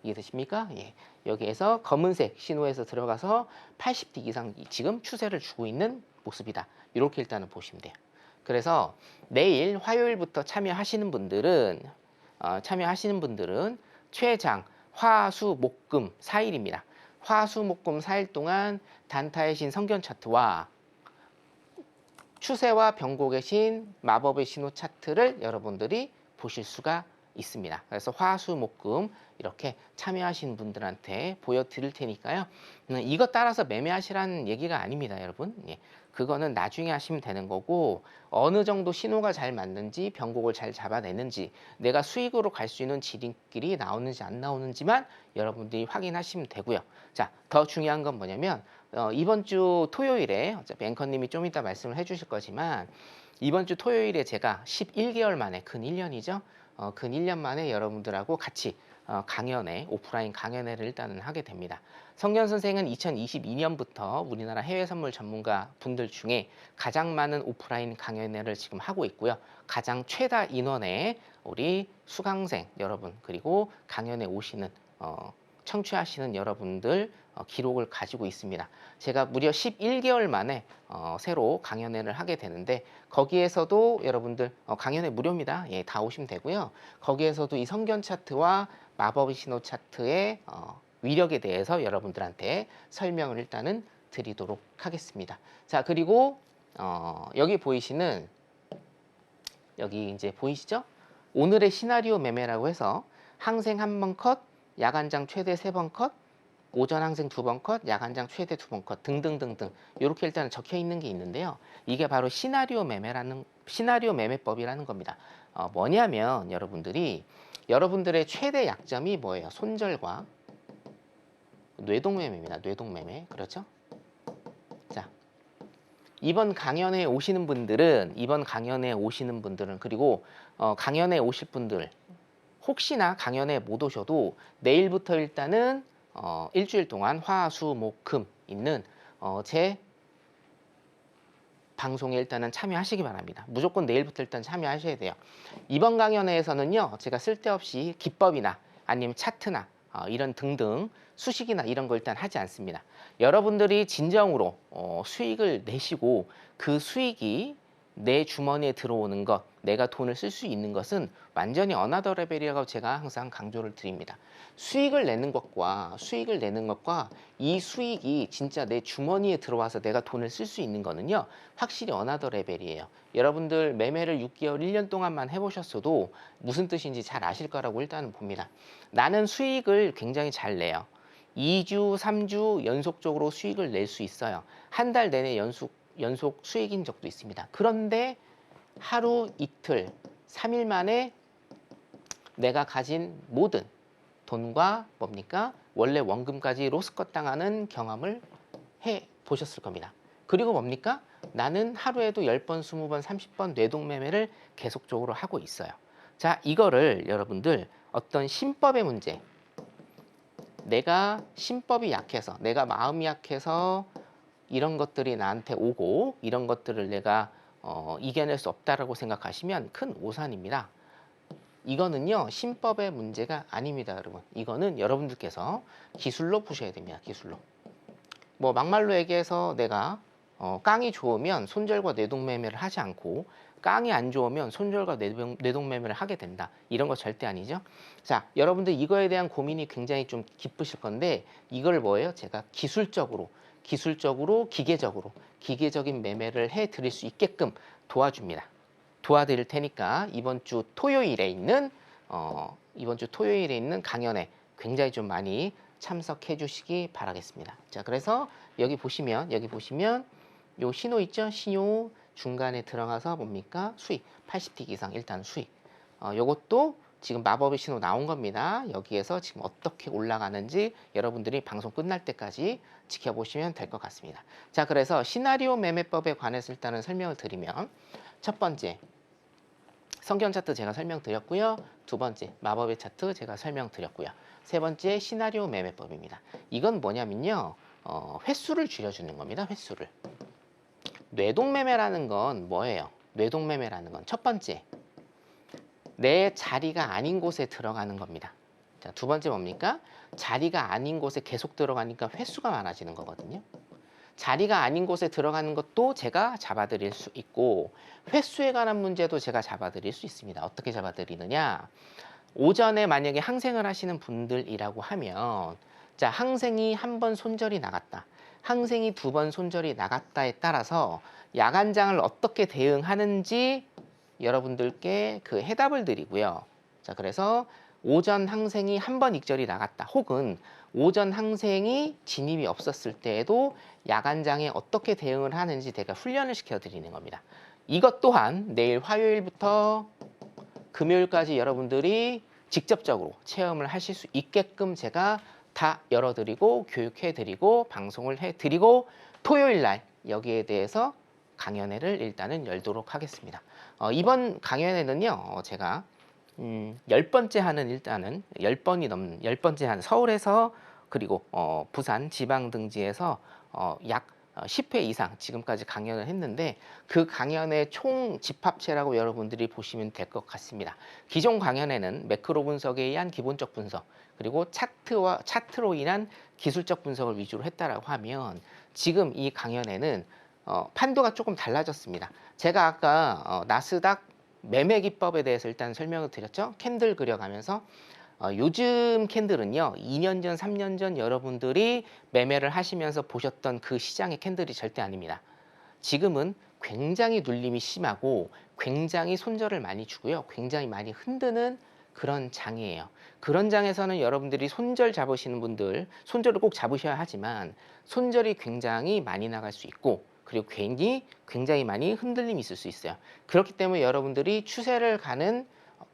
이해되십니까? 예. 여기에서 검은색 신호에서 들어가서 80틱 이상 지금 추세를 주고 있는 모습이다. 이렇게 일단은 보시면 돼요. 그래서 내일 화요일부터 참여하시는 분들은 최장 화수목금 4일입니다. 화수목금 4일 동안 단타의 신 성견 차트와 추세와 변곡의 신 마법의 신호 차트를 여러분들이 보실 수가 있습니다. 그래서 화수목금 이렇게 참여하신 분들한테 보여드릴 테니까요. 이것 따라서 매매하시라는 얘기가 아닙니다, 여러분. 예. 그거는 나중에 하시면 되는 거고 어느 정도 신호가 잘 맞는지 변곡을 잘 잡아내는지 내가 수익으로 갈 수 있는 지름길이 나오는지 안 나오는지만 여러분들이 확인하시면 되고요. 자, 더 중요한 건 뭐냐면 이번 주 토요일에 어차피 앵커님이 좀 이따 말씀을 해주실 거지만 이번 주 토요일에 제가 11개월 만에 근 1년이죠. 근 1년 만에 여러분들하고 같이 강연회, 오프라인 강연회를 일단은 하게 됩니다. 성견 선생은 2022년부터 우리나라 해외 선물 전문가 분들 중에 가장 많은 오프라인 강연회를 지금 하고 있고요. 가장 최다 인원의 우리 수강생 여러분, 그리고 강연회 오시는 청취하시는 여러분들 기록을 가지고 있습니다. 제가 무려 11개월 만에 새로 강연회를 하게 되는데, 거기에서도 여러분들 강연회 무료입니다. 예, 다 오시면 되고요. 거기에서도 이 성견 차트와 마법의 신호 차트의 위력에 대해서 여러분들한테 설명을 일단은 드리도록 하겠습니다. 자, 그리고 여기 보이시는, 여기 이제 보이시죠? 오늘의 시나리오 매매라고 해서 항생 한 번 컷, 야간장 최대 3번 컷, 오전 항생 2번 컷, 야간장 최대 2번 컷 등등등등 이렇게 일단 적혀 있는 게 있는데요. 이게 바로 시나리오 매매법이라는 겁니다. 뭐냐면 여러분들의 최대 약점이 뭐예요? 손절과 뇌동매매입니다. 뇌동매매. 그렇죠? 자, 이번 강연에 오시는 분들은 그리고 강연에 오실 분들, 혹시나 강연에 못 오셔도 내일부터 일단은 일주일 동안 화, 수, 목, 금 있는 제 방송에 일단은 참여하시기 바랍니다. 무조건 내일부터 일단 참여하셔야 돼요. 이번 강연회에서는요, 제가 쓸데없이 기법이나 아니면 차트나 이런 등등 수식이나 이런 거 일단 하지 않습니다. 여러분들이 진정으로 수익을 내시고 그 수익이 내 주머니에 들어오는 것, 내가 돈을 쓸 수 있는 것은 완전히 어나더 레벨이라고 제가 항상 강조를 드립니다. 수익을 내는 것과 이 수익이 진짜 내 주머니에 들어와서 내가 돈을 쓸 수 있는 거는요, 확실히 어나더 레벨이에요. 여러분들 매매를 6개월, 1년 동안만 해보셨어도 무슨 뜻인지 잘 아실 거라고 일단은 봅니다. 나는 수익을 굉장히 잘 내요. 2주, 3주 연속적으로 수익을 낼 수 있어요. 한 달 내내 연속 수익인 적도 있습니다. 그런데 하루, 이틀, 3일 만에 내가 가진 모든 돈과 원래 원금까지 로스컷 당하는 경험을 해 보셨을 겁니다. 그리고 나는 하루에도 10번, 20번, 30번 뇌동매매를 계속적으로 하고 있어요. 자, 이거를 여러분들 어떤 심법의 문제, 내가 심법이 약해서, 내가 마음이 약해서 이런 것들이 나한테 오고 이런 것들을 내가 이겨낼 수 없다라고 생각하시면 큰 오산입니다. 이거는요, 심법의 문제가 아닙니다, 여러분. 이거는 여러분들께서 기술로 푸셔야 됩니다. 기술로. 뭐 막말로 얘기해서 내가 깡이 좋으면 손절과 뇌동매매를 하지 않고 깡이 안 좋으면 손절과 뇌동매매를 하게 된다. 이런 거 절대 아니죠. 자, 여러분들 이거에 대한 고민이 굉장히 좀 깊으실 건데, 이걸 뭐예요? 제가 기술적으로 기계적인 매매를 해 드릴 수 있게끔 도와줍니다. 도와드릴 테니까 이번 주 토요일에 있는 강연에 굉장히 좀 많이 참석해 주시기 바라겠습니다. 자, 그래서 여기 보시면 요 신호 있죠? 신호 중간에 들어가서 수익 80틱 이상 일단 수익. 요것도 지금 마법의 신호 나온 겁니다. 여기에서 지금 어떻게 올라가는지 여러분들이 방송 끝날 때까지 지켜보시면 될 것 같습니다. 자, 그래서 시나리오 매매법에 관해서 일단은 설명을 드리면, 첫 번째 성견 차트 제가 설명드렸고요. 두 번째 마법의 차트 제가 설명드렸고요. 세 번째 시나리오 매매법입니다. 이건 뭐냐면요, 횟수를 줄여주는 겁니다. 횟수를. 뇌동매매라는 건 뭐예요? 뇌동매매라는 건 첫 번째, 내 자리가 아닌 곳에 들어가는 겁니다. 자, 두 번째 자리가 아닌 곳에 계속 들어가니까 횟수가 많아지는 거거든요. 자리가 아닌 곳에 들어가는 것도 제가 잡아드릴 수 있고, 횟수에 관한 문제도 제가 잡아드릴 수 있습니다. 어떻게 잡아드리느냐? 오전에 만약에 항생을 하시는 분들이라고 하면, 자, 항생이 한 번 손절이 나갔다, 항생이 2번 손절이 나갔다에 따라서 야간장을 어떻게 대응하는지 여러분들께 그 해답을 드리고요. 자, 그래서 오전 항생이 한 번 익절이 나갔다, 혹은 오전 항생이 진입이 없었을 때에도 야간장에 어떻게 대응을 하는지 제가 훈련을 시켜드리는 겁니다. 이것 또한 내일 화요일부터 금요일까지 여러분들이 직접적으로 체험을 하실 수 있게끔 제가 다 열어드리고 교육해드리고 방송을 해드리고, 토요일 날 여기에 대해서 강연회를 일단은 열도록 하겠습니다. 이번 강연회는요, 제가 10번째 하는 일단은 10번이 넘는 10번째 하는 서울에서 그리고 부산 지방 등지에서 약 10회 이상 지금까지 강연을 했는데 그 강연의 총 집합체라고 여러분들이 보시면 될 것 같습니다. 기존 강연에는 매크로 분석에 의한 기본적 분석 그리고 차트로 인한 기술적 분석을 위주로 했다라고 하면 지금 이 강연에는 판도가 조금 달라졌습니다. 제가 아까 나스닥 매매 기법에 대해서 일단 설명을 드렸죠. 캔들 그려가면서 요즘 캔들은요 2년 전, 3년 전 여러분들이 매매를 하시면서 보셨던 그 시장의 캔들이 절대 아닙니다. 지금은 굉장히 눌림이 심하고 굉장히 손절을 많이 주고요. 굉장히 많이 흔드는 그런 장이에요. 그런 장에서는 여러분들이 손절 잡으시는 분들, 손절을 꼭 잡으셔야 하지만 손절이 굉장히 많이 나갈 수 있고 그리고 굉장히 많이 흔들림이 있을 수 있어요. 그렇기 때문에 여러분들이 추세를 가는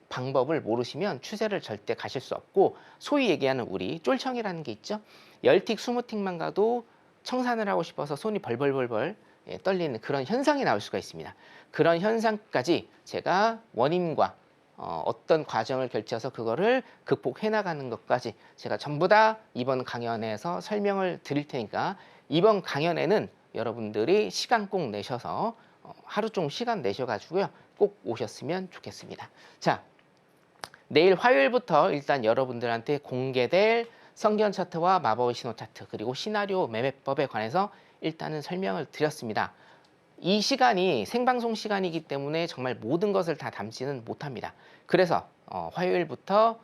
방법을 모르시면 추세를 절대 가실 수 없고 소위 얘기하는 우리 쫄청이라는 게 있죠. 10틱, 20틱만 가도 청산을 하고 싶어서 손이 벌벌벌벌 떨리는 그런 현상이 나올 수가 있습니다. 그런 현상까지 제가 원인과 어떤 과정을 걸쳐서 그거를 극복해 나가는 것까지 제가 전부 다 이번 강연에서 설명을 드릴 테니까 이번 강연에는 여러분들이 시간 꼭 내셔서 하루 종일 시간 내셔가지고요 꼭 오셨으면 좋겠습니다. 자, 내일 화요일부터 일단 여러분들한테 공개될 성견 차트와 마법의 신호 차트 그리고 시나리오 매매법에 관해서 일단은 설명을 드렸습니다. 이 시간이 생방송 시간이기 때문에 정말 모든 것을 다 담지는 못합니다. 그래서 화요일부터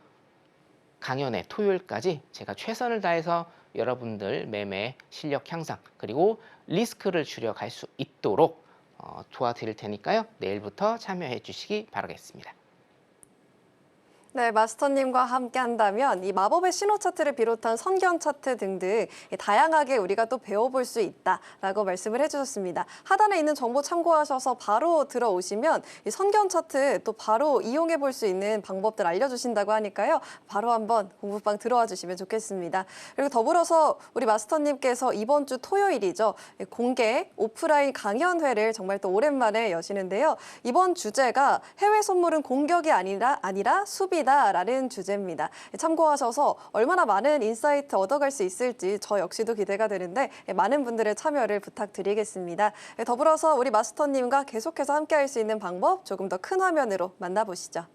강연의 토요일까지 제가 최선을 다해서 여러분들 매매 실력 향상 그리고 리스크를 줄여갈 수 있도록 도와드릴 테니까요. 내일부터 참여해 주시기 바라겠습니다. 네, 마스터님과 함께 한다면 이 마법의 신호 차트를 비롯한 선견 차트 등등 다양하게 우리가 또 배워볼 수 있다라고 말씀을 해주셨습니다. 하단에 있는 정보 참고하셔서 바로 들어오시면 이 선견 차트 또 바로 이용해 볼 수 있는 방법들 알려주신다고 하니까요. 바로 한번 공부방 들어와 주시면 좋겠습니다. 그리고 더불어서 우리 마스터님께서 이번 주 토요일이죠. 공개 오프라인 강연회를 정말 또 오랜만에 여시는데요. 이번 주제가 해외 선물은 공격이 아니라 수비 라는 주제입니다. 참고하셔서 얼마나 많은 인사이트 얻어갈 수 있을지 저 역시도 기대가 되는데 많은 분들의 참여를 부탁드리겠습니다. 더불어서 우리 마스터님과 계속해서 함께할 수 있는 방법 조금 더 큰 화면으로 만나보시죠.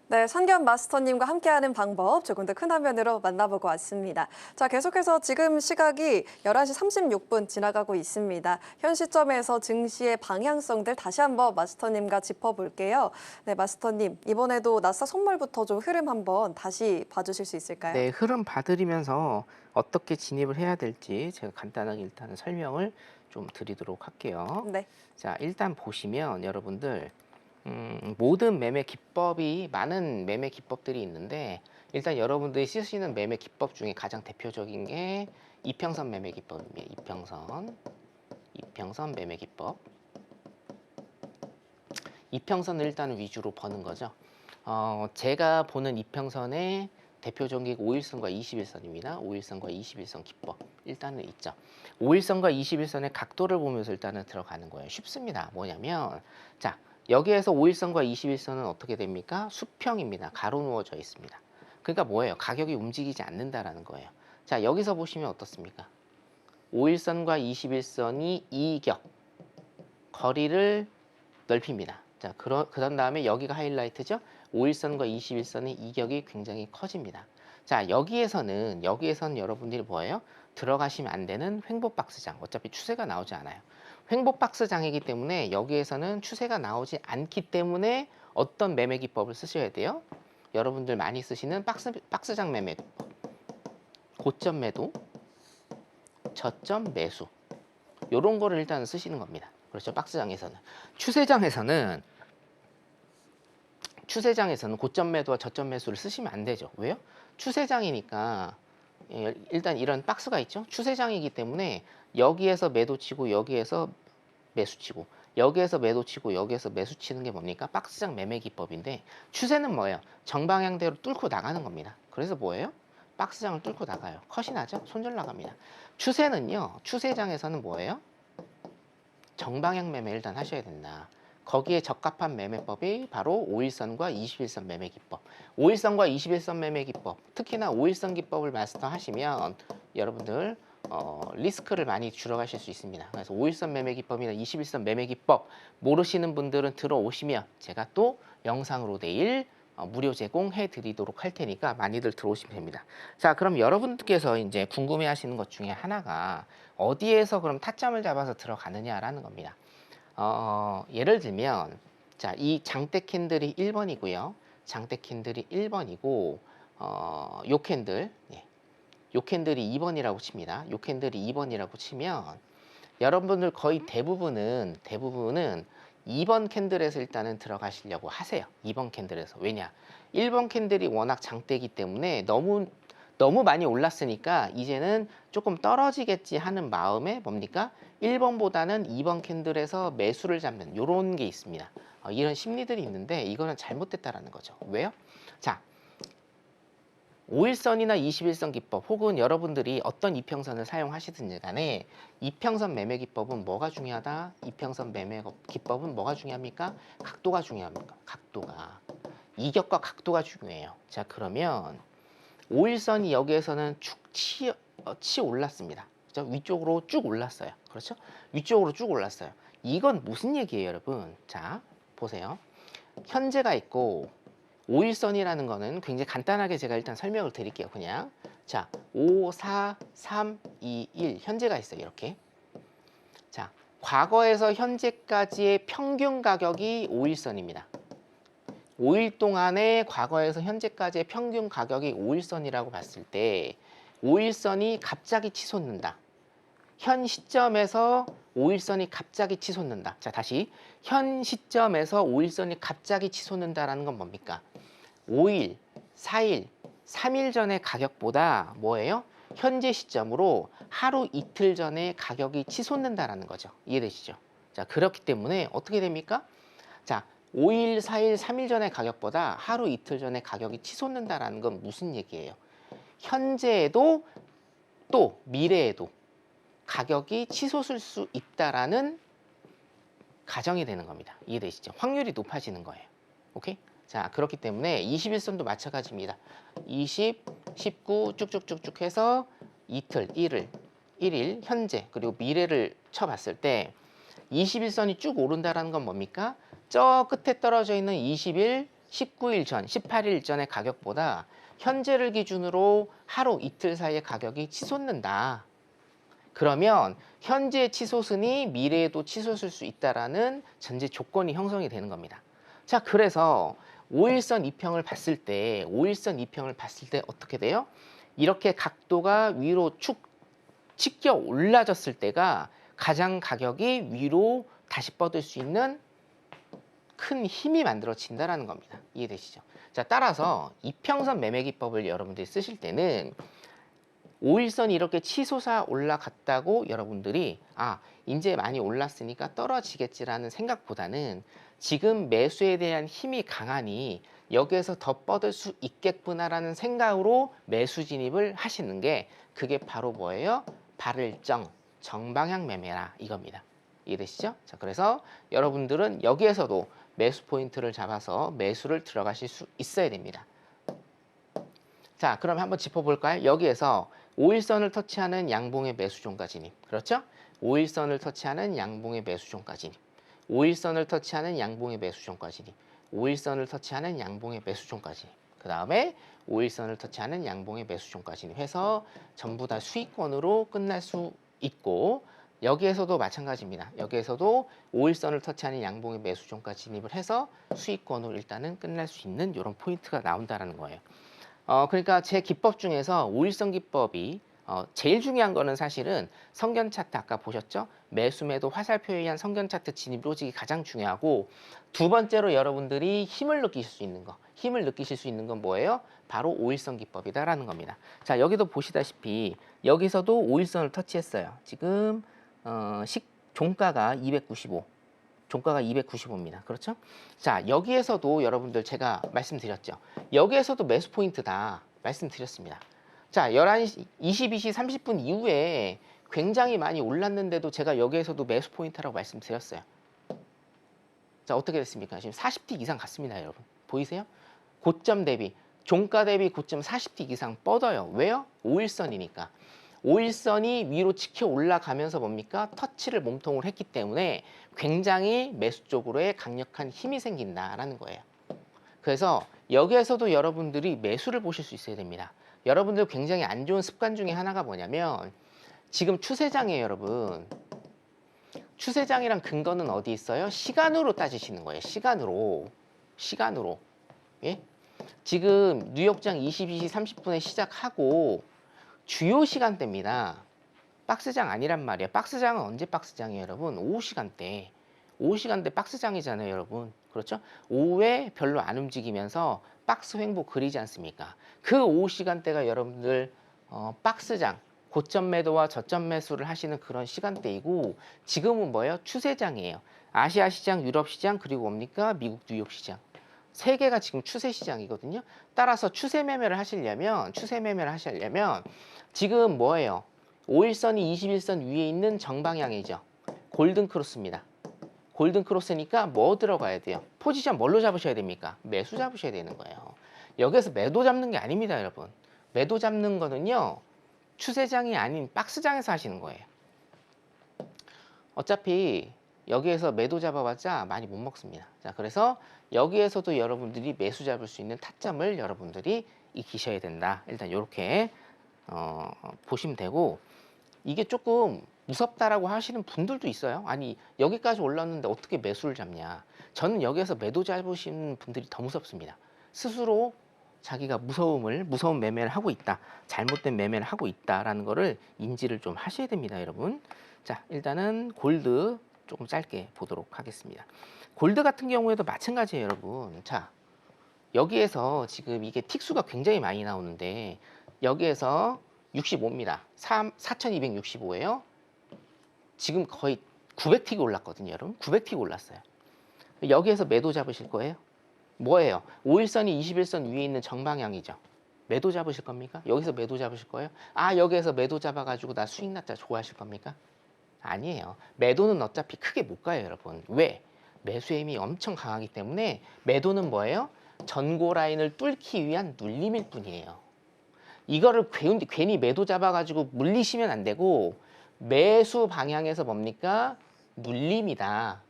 네, 선견 마스터님과 함께하는 방법 조금 더 큰 화면으로 만나보고 왔습니다. 자, 계속해서 지금 시각이 11시 36분 지나가고 있습니다. 현 시점에서 증시의 방향성들 다시 한번 마스터님과 짚어볼게요. 네, 마스터님, 이번에도 나스닥 선물부터 좀 흐름 한번 다시 봐주실 수 있을까요? 네, 흐름 봐드리면서 어떻게 진입을 해야 될지 제가 간단하게 일단은 설명을 좀 드리도록 할게요. 네. 자, 일단 보시면 여러분들 모든 매매 기법이 많은 매매 기법들이 있는데 일단 여러분들이 쓰시는 매매 기법 중에 가장 대표적인 게 이평선 매매 기법입니다. 이평선 매매 기법. 이평선을 일단 위주로 보는 거죠. 제가 보는 이평선의 대표적인 게 5일선과 21선입니다. 5일선과 21선 기법 일단은 있죠. 5일선과 21선의 각도를 보면서 일단은 들어가는 거예요. 쉽습니다. 뭐냐면 자, 여기에서 5일선과 21선은 어떻게 됩니까? 수평입니다. 가로 누워져 있습니다. 그러니까 뭐예요? 가격이 움직이지 않는다라는 거예요. 자, 여기서 보시면 어떻습니까? 5일선과 21선이 이격 거리를 넓힙니다. 자, 그런 다음에 여기가 하이라이트죠? 5일선과 21선의 이격이 굉장히 커집니다. 자, 여기에서는 여러분들이 뭐예요? 들어가시면 안 되는 횡보박스장. 어차피 추세가 나오지 않아요. 횡보 박스장이기 때문에 여기에서는 추세가 나오지 않기 때문에 어떤 매매 기법을 쓰셔야 돼요? 여러분들 많이 쓰시는 박스장 매매 기법. 고점 매도, 저점 매수. 요런 거를 일단 쓰시는 겁니다. 그렇죠? 박스장에서는. 추세장에서는 고점 매도와 저점 매수를 쓰시면 안 되죠. 왜요? 추세장이니까 일단 이런 박스가 있죠. 추세장이기 때문에 여기에서 매도 치고 여기에서 매수 치고 여기에서 매도 치고 여기에서 매수 치는 게 뭡니까? 박스장 매매 기법인데 추세는 뭐예요? 정방향대로 뚫고 나가는 겁니다. 그래서 뭐예요? 박스장을 뚫고 나가요. 컷이 나죠? 손절 나갑니다. 추세는요. 추세장에서는 뭐예요? 정방향 매매 일단 하셔야 된다. 거기에 적합한 매매법이 바로 5일선과 21선 매매 기법. 5일선과 21선 매매 기법, 특히나 5일선 기법을 마스터하시면 여러분들 리스크를 많이 줄여가실 수 있습니다. 그래서 5일선 매매 기법이나 21선 매매 기법 모르시는 분들은 들어오시면 제가 또 영상으로 내일 무료 제공해 드리도록 할 테니까 많이들 들어오시면 됩니다. 자, 그럼 여러분들께서 이제 궁금해 하시는 것 중에 하나가 어디에서 그럼 타점을 잡아서 들어가느냐라는 겁니다. 예를 들면 자, 이 장대 캔들이 1번이고요. 장대 캔들이 1번이고 요 캔들 요 캔들이 2번이라고 칩니다. 요 캔들이 2번이라고 치면 여러분들 거의 대부분은 2번 캔들에서 일단은 들어가시려고 하세요. 2번 캔들에서. 왜냐? 1번 캔들이 워낙 장대이기 때문에 너무 많이 올랐으니까 이제는 조금 떨어지겠지 하는 마음에 뭡니까? 1번보다는 2번 캔들에서 매수를 잡는 이런 게 있습니다. 이런 심리들이 있는데 이거는 잘못됐다라는 거죠. 왜요? 자, 5일선이나 21선 기법 혹은 여러분들이 어떤 이평선을 사용하시든지 간에 이평선 매매 기법은 뭐가 중요하다? 이평선 매매 기법은 뭐가 중요합니까? 각도가 중요합니까? 각도가. 이격과 각도가 중요해요. 자, 그러면 5일선이 여기에서는 축 치 올랐습니다. 그렇죠? 위쪽으로 쭉 올랐어요. 그렇죠? 위쪽으로 쭉 올랐어요. 이건 무슨 얘기예요, 여러분? 자, 보세요. 현재가 있고 5일선이라는 거는 굉장히 간단하게 제가 일단 설명을 드릴게요. 그냥 자, 5, 4, 3, 2, 1 현재가 있어요. 이렇게. 자, 과거에서 현재까지의 평균 가격이 5일선입니다. 5일 동안의 과거에서 현재까지의 평균 가격이 5일선이라고 봤을 때 5일선이 갑자기 치솟는다. 현 시점에서 5일선이 갑자기 치솟는다. 자, 다시 현 시점에서 5일선이 갑자기 치솟는다라는 건 뭡니까? 5일, 4일, 3일 전의 가격보다 뭐예요? 현재 시점으로 하루 이틀 전에 가격이 치솟는다라는 거죠. 이해되시죠? 자, 그렇기 때문에 어떻게 됩니까? 자, 5일, 4일, 3일 전의 가격보다 하루 이틀 전에 가격이 치솟는다라는 건 무슨 얘기예요? 현재에도 또 미래에도 가격이 치솟을 수 있다라는 가정이 되는 겁니다. 이해되시죠? 확률이 높아지는 거예요. 오케이? 자, 그렇기 때문에 21선도 마찬가지입니다. 20, 19 쭉쭉쭉쭉 해서 이틀, 1일, 현재 그리고 미래를 쳐봤을 때 21선이 쭉 오른다라는 건 뭡니까? 저 끝에 떨어져 있는 20일, 19일 전, 18일 전의 가격보다 현재를 기준으로 하루 이틀 사이의 가격이 치솟는다. 그러면 현재 치솟으니 미래에도 치솟을 수 있다라는 전제 조건이 형성이 되는 겁니다. 자, 그래서 5일선 이평을 봤을 때 어떻게 돼요? 이렇게 각도가 위로 축 치켜 올라졌을 때가 가장 가격이 위로 다시 뻗을 수 있는 큰 힘이 만들어진다라는 겁니다. 이해되시죠? 자, 따라서 이평선 매매 기법을 여러분들이 쓰실 때는 5일선이 이렇게 치솟아 올라갔다고 여러분들이 이제 많이 올랐으니까 떨어지겠지라는 생각보다는 지금 매수에 대한 힘이 강하니 여기에서 더 뻗을 수 있겠구나라는 생각으로 매수 진입을 하시는 게 그게 바로 뭐예요? 발을정, 정방향 매매라 이겁니다. 이해되시죠? 자, 그래서 여러분들은 여기에서도 매수 포인트를 잡아서 매수를 들어가실 수 있어야 됩니다. 자, 그럼 한번 짚어볼까요? 여기에서 5일선을 터치하는 양봉의 매수종가 진입. 그렇죠? 5일선을 터치하는 양봉의 매수종가 진입. 5일선을 터치하는 양봉의 매수종가 진입. 5일선을 터치하는 양봉의 매수종가 진입. 그 다음에 5일선을 터치하는 양봉의 매수종가 진입 해서 전부 다 수익권으로 끝날 수 있고 여기에서도 마찬가지입니다. 여기에서도 5일선을 터치하는 양봉의 매수종가 진입을 해서 수익권으로 일단은 끝날 수 있는 이런 포인트가 나온다는 거예요. 그러니까 제 기법 중에서 5일선 기법이 제일 중요한 거는 사실은 성견 차트 아까 보셨죠? 매수 매도 화살표에 의한 성견 차트 진입 로직이 가장 중요하고 두 번째로 여러분들이 힘을 느끼실 수 있는 거. 힘을 느끼실 수 있는 건 뭐예요? 바로 5일선 기법이다라는 겁니다. 자, 여기도 보시다시피 여기서도 5일선을 터치했어요. 지금 종가가 295. 종가가 295입니다. 그렇죠? 자, 여기에서도 여러분들 제가 말씀드렸죠. 여기에서도 매수 포인트다. 말씀드렸습니다. 자, 11시, 22시 30분 이후에 굉장히 많이 올랐는데도 제가 여기에서도 매수 포인트라고 말씀드렸어요. 자, 어떻게 됐습니까? 지금 40틱 이상 갔습니다, 여러분. 보이세요? 고점 대비, 종가 대비 고점 40틱 이상 뻗어요. 왜요? 5일선이니까. 5일선이 위로 치켜 올라가면서 뭡니까? 터치를 몸통을 했기 때문에 굉장히 매수 쪽으로의 강력한 힘이 생긴다라는 거예요. 그래서 여기에서도 여러분들이 매수를 보실 수 있어야 됩니다. 여러분들 굉장히 안 좋은 습관 중에 하나가 뭐냐면 지금 추세장이에요, 여러분. 추세장이랑 근거는 어디 있어요? 시간으로 따지시는 거예요. 시간으로. 예? 지금 뉴욕장 22시 30분에 시작하고 주요 시간대입니다. 박스장 아니란 말이에요. 박스장은 언제 박스장이에요, 여러분? 오후 시간대. 오후 시간대 박스장이잖아요, 여러분. 그렇죠? 오후에 별로 안 움직이면서 박스 횡보 그리지 않습니까? 그 오후 시간대가 여러분들 박스장, 고점 매도와 저점 매수를 하시는 그런 시간대이고 지금은 뭐예요? 추세장이에요. 아시아 시장, 유럽 시장, 그리고 뭡니까? 미국 뉴욕 시장. 세 개가 지금 추세 시장이거든요. 따라서 추세 매매를 하시려면 지금 뭐예요? 5일선이 21선 위에 있는 정방향이죠. 골든 크로스입니다. 골든 크로스니까 뭐 들어가야 돼요? 포지션 뭘로 잡으셔야 됩니까? 매수 잡으셔야 되는 거예요. 여기서 매도 잡는 게 아닙니다, 여러분. 매도 잡는 거는요. 추세장이 아닌 박스장에서 하시는 거예요. 어차피 여기에서 매도 잡아봤자 많이 못 먹습니다. 자, 그래서 여기에서도 여러분들이 매수 잡을 수 있는 타점을 여러분들이 익히셔야 된다. 일단 이렇게 보시면 되고 이게 조금 무섭다라고 하시는 분들도 있어요. 아니 여기까지 올랐는데 어떻게 매수를 잡냐. 저는 여기에서 매도 잡으시는 분들이 더 무섭습니다. 스스로 자기가 무서운 매매를 하고 있다. 잘못된 매매를 하고 있다라는 거를 인지를 좀 하셔야 됩니다, 여러분. 자, 일단은 골드 조금 짧게 보도록 하겠습니다. 골드 같은 경우에도 마찬가지예요, 여러분. 자, 여기에서 지금 이게 틱수가 굉장히 많이 나오는데 여기에서 65입니다. 4265예요. 지금 거의 900틱이 올랐거든요, 여러분. 900틱 올랐어요. 여기에서 매도 잡으실 거예요? 뭐예요? 5일선이 21선 위에 있는 정방향이죠. 매도 잡으실 겁니까? 여기서 매도 잡으실 거예요? 아, 여기에서 매도 잡아가지고 나 수익 났다 좋아하실 겁니까? 아니에요. 매도는 어차피 크게 못 가요, 여러분. 왜? 매수의 힘이 엄청 강하기 때문에 매도는 뭐예요? 전고 라인을 뚫기 위한 눌림일 뿐이에요. 이거를 괜히 매도 잡아가지고 물리시면 안 되고 매수 방향에서 뭡니까? 눌림이다.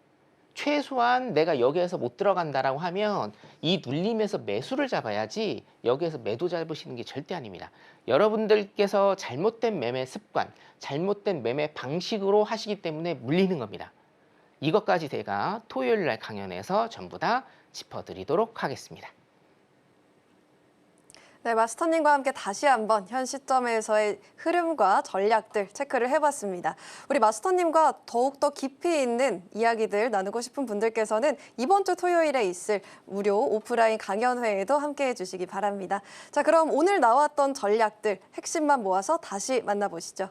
최소한 내가 여기에서 못 들어간다라고 하면 이 눌림에서 매수를 잡아야지 여기에서 매도 잡으시는 게 절대 아닙니다. 여러분들께서 잘못된 매매 습관, 잘못된 매매 방식으로 하시기 때문에 물리는 겁니다. 이것까지 제가 토요일 날 강연에서 전부 다 짚어드리도록 하겠습니다. 네, 마스터님과 함께 다시 한번 현 시점에서의 흐름과 전략들 체크를 해봤습니다. 우리 마스터님과 더욱더 깊이 있는 이야기들 나누고 싶은 분들께서는 이번 주 토요일에 있을 무료 오프라인 강연회에도 함께해 주시기 바랍니다. 자, 그럼 오늘 나왔던 전략들 핵심만 모아서 다시 만나보시죠.